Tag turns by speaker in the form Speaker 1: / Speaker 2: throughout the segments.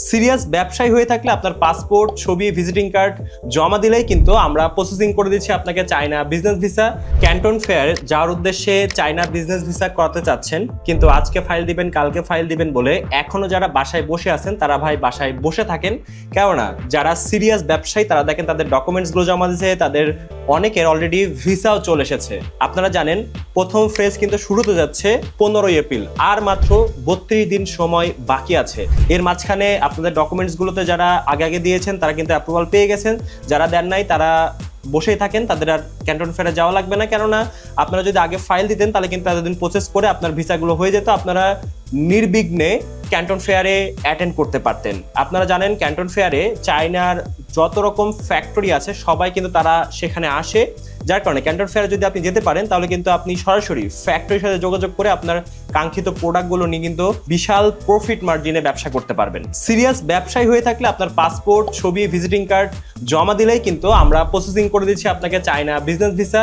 Speaker 1: Serious ব্যবসায়ী হয়ে থাকলে আপনার পাসপোর্ট, ছবি, ভিজিটিং কার্ড জমা দিলেই কিন্তু আমরা প্রসেসিং করে দিচ্ছি আপনাকে China business visa. Canton fair যাওয়ার উদ্দেশ্যে চায়না বিজনেস ভিসা করাতে চাচ্ছেন, কিন্তু আজকে ফাইল দিবেন, কালকে ফাইল দিবেন বলে এখনো যারা বাসায় বসে আছেন তারা ভাই বাসায় বসে থাকেন। কেননা যারা সিরিয়াস ব্যবসায়ী তারা দেখেন তাদের ডকুমেন্টসগুলো জমা দিয়েছে, তাদের অনেকের অলরেডি ভিসাও চলে এসেছে। আপনারা জানেন প্রথম ফেজ কিন্তু শুরু হতে যাচ্ছে 15 এপ্রিল, আর মাত্র 32 দিন সময় বাকি আছে। এর মাঝখানে আপনাদের ডকুমেন্টসগুলোতে যারা আগে দিয়েছেন তারা কিন্তু অ্যাপ্রুভাল পেয়ে গেছেন, যারা দেন নাই তারা বসেই থাকেন, তাদের আর ক্যান্টন ফেয়ারে যাওয়া লাগবে না। কেননা আপনারা যদি আগে ফাইল দিতেন তাহলে কিন্তু এতদিন প্রসেস করে আপনার ভিসাগুলো হয়ে যেত, আপনারা নির্বিঘ্নে ক্যান্টন ফেয়ারে অ্যাটেন্ড করতে পারতেন। আপনারা জানেন ক্যান্টন ফেয়ারে চায়নার যত রকম ফ্যাক্টরি আছে সবাই কিন্তু তারা সেখানে আসে, যার কারণে ক্যান্টন ফেয়ারে যদি আপনি যেতে পারেন তাহলে কিন্তু আপনি সরাসরি ফ্যাক্টরির সাথে যোগাযোগ করে আপনার কাঙ্ক্ষিত প্রোডাক্টগুলো নিয়ে কিন্তু বিশাল প্রফিট মার্জিনে ব্যবসা করতে পারবেন। সিরিয়াস ব্যবসায়ী হয়ে থাকলে আপনার পাসপোর্ট, ছবি, ভিজিটিং কার্ড জমা দিলেই কিন্তু আমরা প্রসেসিং করে দিচ্ছি আপনাকে China business visa,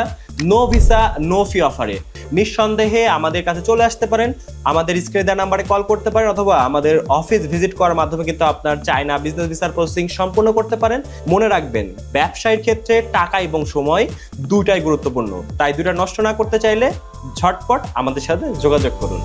Speaker 1: no fee অফারে। নিঃসন্দেহে আমাদের কাছে চলে আসতে পারেন, আমাদের স্ক্রিনে দেওয়া নাম্বারে কল করতে পারেন, অথবা আমাদের অফিস ভিজিট করার মাধ্যমে কিন্তু আপনার চায়না বিজনেস ভিসার প্রসেসিং সম্পূর্ণ করতে পারেন। মনে রাখবেন ব্যবসায়ের ক্ষেত্রে টাকা এবং সময় দুটাই গুরুত্বপূর্ণ, তাই দুটা নষ্ট না করতে চাইলে ঝটপট আমাদের সাথে যোগাযোগ করুন।